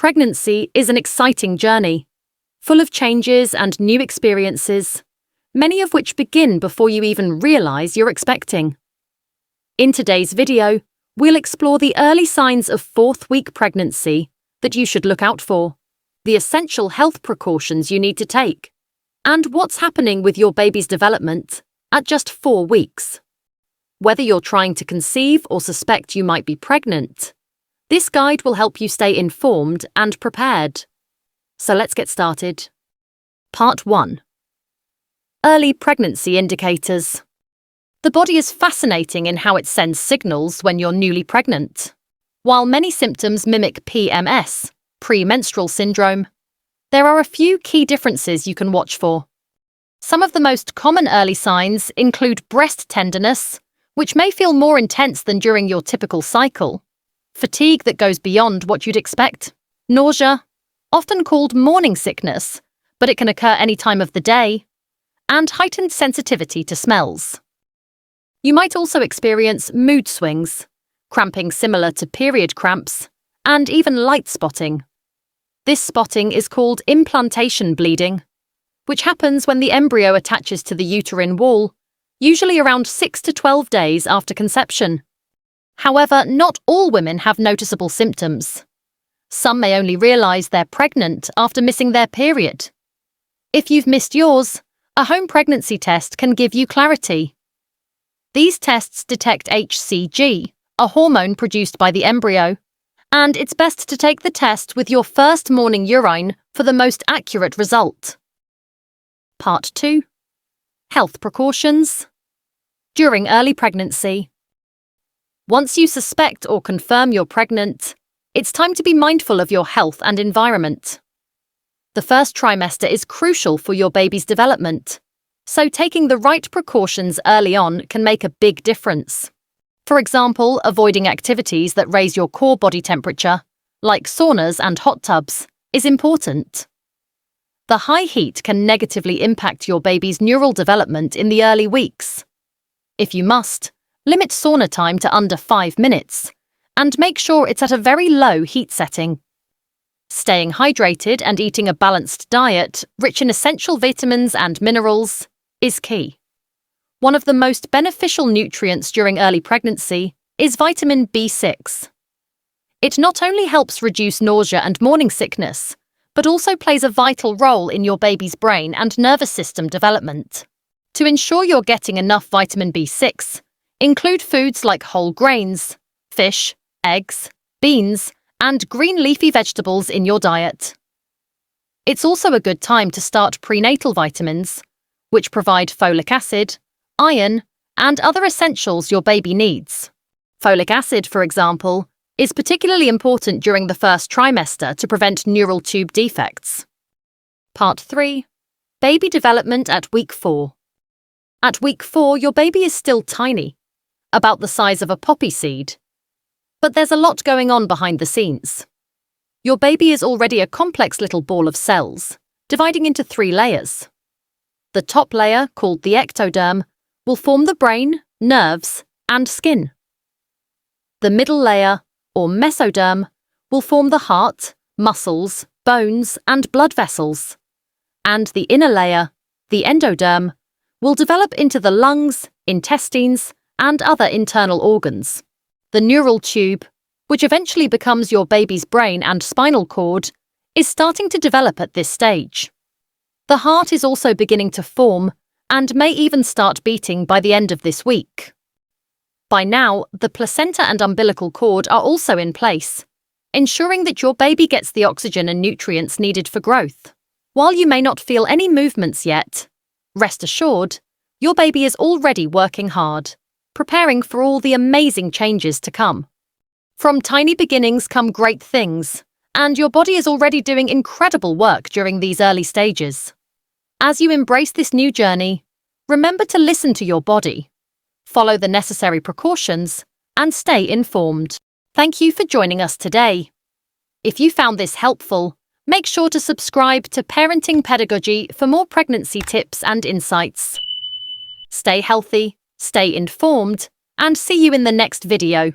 Pregnancy is an exciting journey, full of changes and new experiences, many of which begin before you even realize you're expecting. In today's video, we'll explore the early signs of fourth-week pregnancy that you should look out for, the essential health precautions you need to take, and what's happening with your baby's development at just 4 weeks. Whether you're trying to conceive or suspect you might be pregnant, this guide will help you stay informed and prepared. So let's get started. Part 1. Early pregnancy indicators. The body is fascinating in how it sends signals when you're newly pregnant. While many symptoms mimic PMS, premenstrual syndrome, there are a few key differences you can watch for. Some of the most common early signs include breast tenderness, which may feel more intense than during your typical cycle, fatigue that goes beyond what you'd expect, nausea, often called morning sickness, but it can occur any time of the day, and heightened sensitivity to smells. You might also experience mood swings, cramping similar to period cramps, and even light spotting. This spotting is called implantation bleeding, which happens when the embryo attaches to the uterine wall, usually around 6 to 12 days after conception. However, not all women have noticeable symptoms. Some may only realize they're pregnant after missing their period. If you've missed yours, a home pregnancy test can give you clarity. These tests detect HCG, a hormone produced by the embryo, and it's best to take the test with your first morning urine for the most accurate result. Part 2. Health precautions. During early pregnancy. Once you suspect or confirm you're pregnant, it's time to be mindful of your health and environment. The first trimester is crucial for your baby's development, so taking the right precautions early on can make a big difference. For example, avoiding activities that raise your core body temperature, like saunas and hot tubs, is important. The high heat can negatively impact your baby's neural development in the early weeks. If you must, limit sauna time to under 5 minutes, and make sure it's at a very low heat setting. Staying hydrated and eating a balanced diet, rich in essential vitamins and minerals, is key. One of the most beneficial nutrients during early pregnancy is vitamin B6. It not only helps reduce nausea and morning sickness, but also plays a vital role in your baby's brain and nervous system development. To ensure you're getting enough vitamin B6, include foods like whole grains, fish, eggs, beans, and green leafy vegetables in your diet. It's also a good time to start prenatal vitamins, which provide folic acid, iron, and other essentials your baby needs. Folic acid, for example, is particularly important during the first trimester to prevent neural tube defects. Part 3. Baby development at week 4. At week 4, your baby is still tiny, about the size of a poppy seed. But there's a lot going on behind the scenes. Your baby is already a complex little ball of cells, dividing into 3 layers. The top layer, called the ectoderm, will form the brain, nerves, and skin. The middle layer, or mesoderm, will form the heart, muscles, bones, and blood vessels. And the inner layer, the endoderm, will develop into the lungs, intestines, and other internal organs. The neural tube, which eventually becomes your baby's brain and spinal cord, is starting to develop at this stage. The heart is also beginning to form and may even start beating by the end of this week. By now, the placenta and umbilical cord are also in place, ensuring that your baby gets the oxygen and nutrients needed for growth. While you may not feel any movements yet, rest assured, your baby is already working hard, preparing for all the amazing changes to come. From tiny beginnings come great things, and your body is already doing incredible work during these early stages. As you embrace this new journey, remember to listen to your body, follow the necessary precautions, and stay informed. Thank you for joining us today. If you found this helpful, make sure to subscribe to Parenting Pedagogy for more pregnancy tips and insights. Stay healthy, stay informed, and see you in the next video.